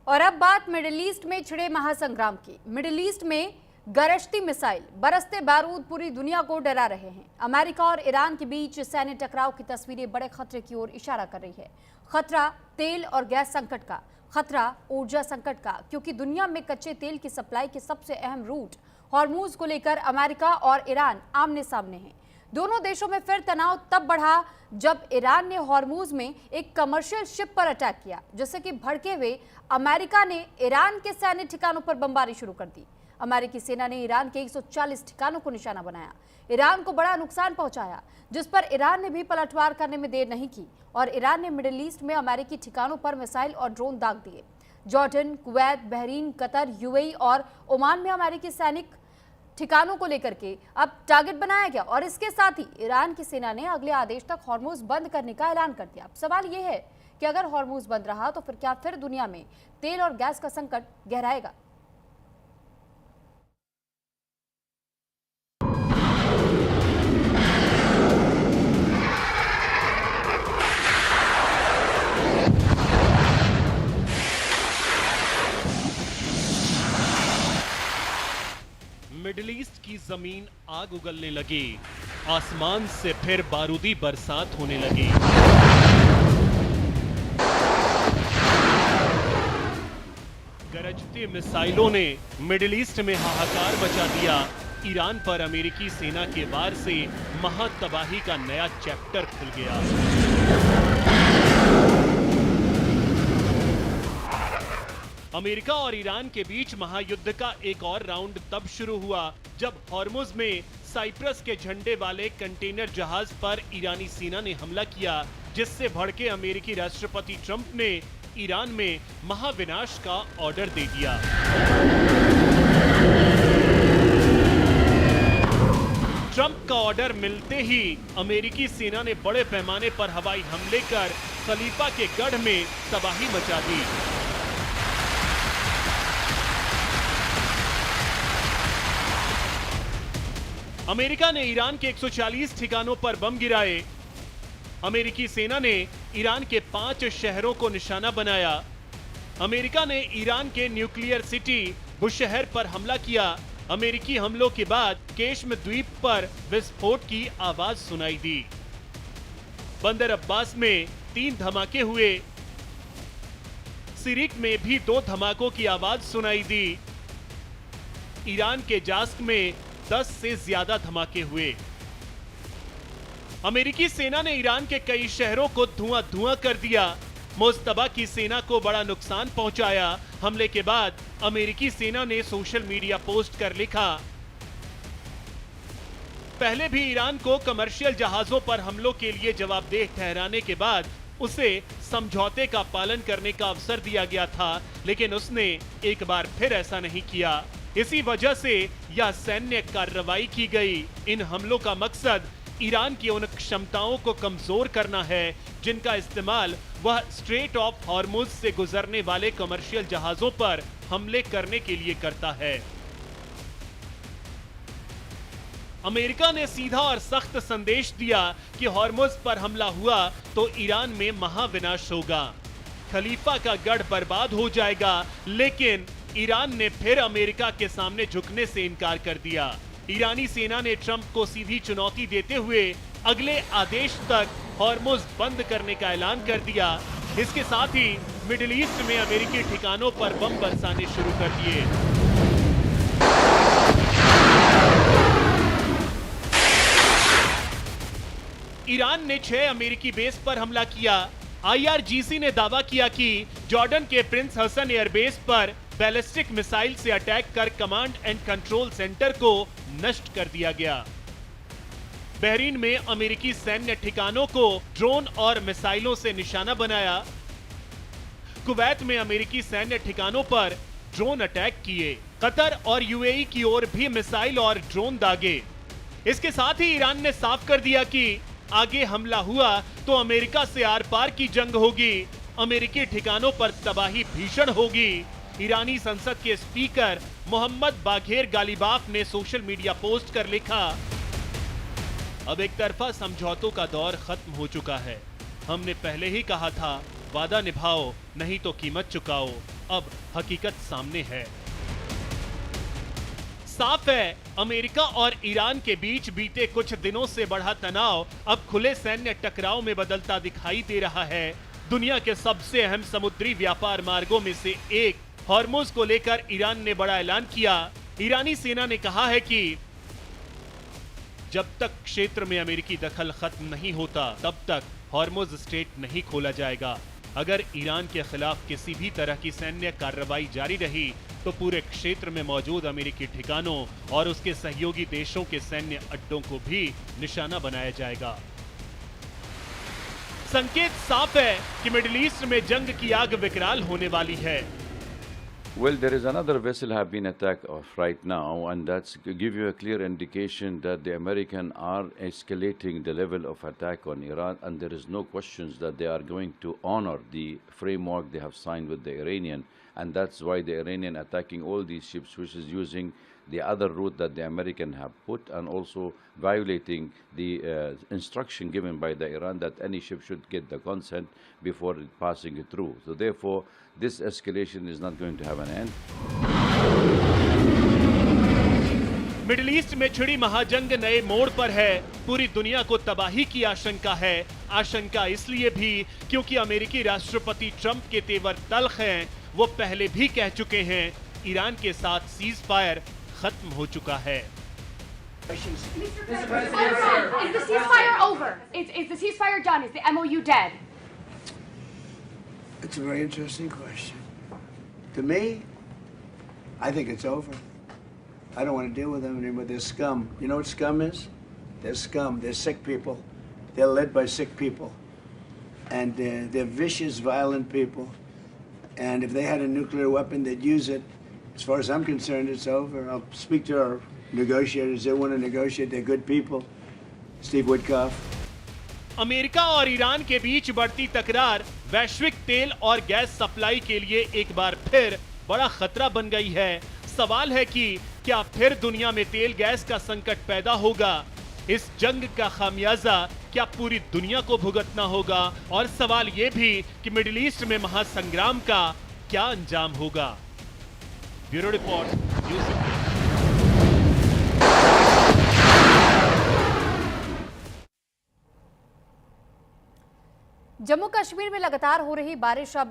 और अब बात मिडिल ईस्ट में छिड़े महासंग्राम की। मिडिल ईस्ट में गरजती मिसाइल, बरसते बारूद पूरी दुनिया को डरा रहे हैं। अमेरिका और ईरान के बीच सैन्य टकराव की तस्वीरें बड़े खतरे की ओर इशारा कर रही है। खतरा तेल और गैस संकट का, खतरा ऊर्जा संकट का, क्योंकि दुनिया में कच्चे तेल की सप्लाई के सबसे अहम रूट हॉर्मूज को लेकर अमेरिका और ईरान आमने सामने हैं। दोनों देशों में फिर तनाव तब बढ़ा जब ईरान ने हॉर्मूज में एक कमर्शियल शिप पर अटैक किया, जिससे कि भड़के हुए अमेरिका ने ईरान के सैन्य ठिकानों पर बमबारी शुरू कर दी। अमेरिकी सेना ने ईरान के 140 ठिकानों को निशाना बनाया, ईरान को बड़ा नुकसान पहुंचाया, जिस पर ईरान ने भी पलटवार करने में देर नहीं की और ईरान ने मिडिल ईस्ट में अमेरिकी ठिकानों पर मिसाइल और ड्रोन दाग दिए। Jordan, Kuwait, Bahrain, Qatar, UAE और ओमान में अमेरिकी सैनिक ठिकानों को लेकर के अब टारगेट बनाया गया और इसके साथ ही ईरान की सेना ने अगले आदेश तक हॉर्मूज बंद करने का ऐलान कर दिया। अब सवाल यह है कि अगर हॉर्मूज बंद रहा तो फिर क्या फिर दुनिया में तेल और गैस का संकट गहराएगा? मिडिल ईस्ट की जमीन आग उगलने लगी, आसमान से फिर बारूदी बरसात होने लगी। गरजती मिसाइलों ने मिडिल ईस्ट में हाहाकार मचा दिया। ईरान पर अमेरिकी सेना के वार से महातबाही का नया चैप्टर खुल गया। अमेरिका और ईरान के बीच महायुद्ध का एक और राउंड तब शुरू हुआ जब हॉर्मुज में साइप्रस के झंडे वाले कंटेनर जहाज पर ईरानी सेना ने हमला किया, जिससे भड़के अमेरिकी राष्ट्रपति ट्रंप ने ईरान में महाविनाश का ऑर्डर दे दिया। ट्रंप का ऑर्डर मिलते ही अमेरिकी सेना ने बड़े पैमाने पर हवाई हमले कर खलीफा के गढ़ में तबाही मचा दी। अमेरिका ने ईरान के 140 ठिकानों पर बम गिराए। अमेरिकी सेना ने ईरान के 5 शहरों को निशाना बनाया। अमेरिका ने ईरान के न्यूक्लियर सिटी बुशहर पर हमला किया। अमेरिकी हमलों के बाद केशम द्वीप पर विस्फोट की आवाज सुनाई दी। बंदर अब्बास में 3 धमाके हुए। सिरिक में भी 2 धमाकों की आवाज सुनाई दी। ईरान के जास्क में 10 से ज्यादा धमाके हुए। अमेरिकी सेना ने ईरान के कई शहरों को धुआं-धुआं कर दिया। मुस्तबा की सेना को बड़ा नुकसान पहुंचाया। हमले के बाद अमेरिकी सेना ने सोशल मीडिया पोस्ट कर लिखा, पहले भी ईरान को कमर्शियल जहाजों पर हमलों के लिए जवाबदेह ठहराने के बाद उसे समझौते का पालन करने का अवसर दिया गया था, लेकिन उसने एक बार फिर ऐसा नहीं किया। इसी वजह से यह सैन्य कार्रवाई की गई। इन हमलों का मकसद ईरान की उन क्षमताओं को कमजोर करना है जिनका इस्तेमाल वह स्ट्रेट ऑफ हॉर्मुज से गुजरने वाले कमर्शियल जहाजों पर हमले करने के लिए करता है। अमेरिका ने सीधा और सख्त संदेश दिया कि हॉर्मुज पर हमला हुआ तो ईरान में महाविनाश होगा, खलीफा का गढ़ बर्बाद हो जाएगा। लेकिन ईरान ने फिर अमेरिका के सामने झुकने से इनकार कर दिया। ईरानी सेना ने ट्रंप को सीधी चुनौती देते हुए अगले आदेश तक हॉर्मुज बंद करने का ऐलान कर दिया। इसके साथ ही मिडिल ईस्ट में अमेरिकी ठिकानों पर बम बरसाने शुरू कर दिए। ईरान ने 6 अमेरिकी बेस पर हमला किया। IRGC ने दावा किया कि जॉर्डन के प्रिंस हसन एयरबेस पर बैलिस्टिक मिसाइल से अटैक कर कमांड एंड कंट्रोल सेंटर को नष्ट कर दिया गया। बहरीन में अमेरिकी सैन्य ठिकानों को ड्रोन और मिसाइलों से निशाना बनाया। कुवैत में अमेरिकी सैन्य ठिकानों पर ड्रोन अटैक किए। कतर और यूएई की ओर भी मिसाइल और ड्रोन दागे। इसके साथ ही ईरान ने साफ कर दिया कि आगे हमला हुआ तो अमेरिका से आर पार की जंग होगी, अमेरिकी ठिकानों पर तबाही भीषण होगी। ईरानी संसद के स्पीकर मोहम्मद बाघेर गालिबाफ ने सोशल मीडिया पोस्ट कर लिखा, अब एक तरफा समझौतों का दौर खत्म हो चुका है। हमने पहले ही कहा था, वादा निभाओ नहीं तो कीमत चुकाओ। अब हकीकत सामने है। साफ है, अमेरिका और ईरान के बीच बीते कुछ दिनों से बढ़ा तनाव अब खुले सैन्य टकराव में बदलता दिखाई दे रहा है। दुनिया के सबसे अहम समुद्री व्यापार मार्गों में से एक हॉर्मुज को लेकर ईरान ने बड़ा ऐलान किया। ईरानी सेना ने कहा है कि जब तक क्षेत्र में अमेरिकी दखल खत्म नहीं होता, तब तक हॉर्मुज स्ट्रेट नहीं खोला जाएगा। अगर ईरान के खिलाफ किसी भी तरह की सैन्य कार्रवाई जारी रही तो पूरे क्षेत्र में मौजूद अमेरिकी ठिकानों और उसके सहयोगी देशों के सैन्य अड्डों को भी निशाना बनाया जाएगा। संकेत साफ है कि मिडिल ईस्ट में जंग की आग विकराल होने वाली है। Well, there is another vessel have been attacked right now, and that's to give you a clear indication that the Americans are escalating the level of attack on Iran, and there is no questions that they are going to honor the framework they have signed with the Iranian, and that's why the Iranian attacking all these ships, which is using the other route that the American have put, and also violating the instruction given by the Iran that any ship should get the consent before passing it through. So therefore, this escalation is not going to have an end. Middle east में छिड़ी महाजंग नए मोड़ पर है। पूरी दुनिया को तबाही की आशंका है। आशंका इसलिए भी क्योंकि अमेरिकी राष्ट्रपति ट्रंप के तेवर तल्ख हैं। वो पहले भी कह चुके हैं ईरान के साथ सीज फायर खत्म हो चुका है। Is the ceasefire over? Is the ceasefire done? Is the MOU dead? It's a very interesting question. To me, I think it's over. I don't want to deal with them anymore. They're scum. You know what scum is? They're scum. They're sick people. They're led by sick people. And they're vicious, violent people. And if they had a nuclear weapon, they'd use it. As far as I'm concerned, it's over. I'll speak to our negotiators. They want to negotiate. They're good people. Steve Woodcock. America और Iran के बीच बढ़ती तकरार वैश्विक तेल और gas supply के लिए एक बार फिर बड़ा खतरा बन गई है। सवाल है कि क्या फिर दुनिया में तेल गैस का संकट पैदा होगा? इस जंग का खामियाजा क्या पूरी दुनिया को भुगतना होगा? और सवाल यह भी कि मिडिल ईस्ट में महासंग्राम का क्या अंजाम होगा? Bureau report, news India. Jammu Kashmir में लगातार हो रही बारिश अब